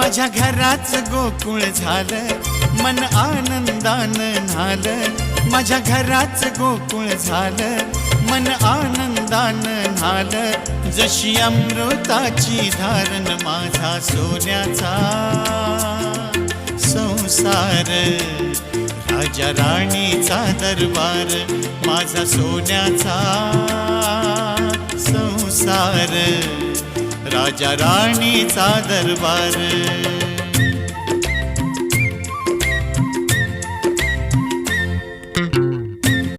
माझ्या घराच गोकुळ झालं, मन आनंदानं न्हालं. माझ्या घराच गोकुळ झालं, मन आनंदानं न्हालं. जशी अमृताची धारण माझा सोन्याचा संसार, राजा राणीचा दरबार, माझा सोन्याचा संसार, राजा राणीचा दरबार.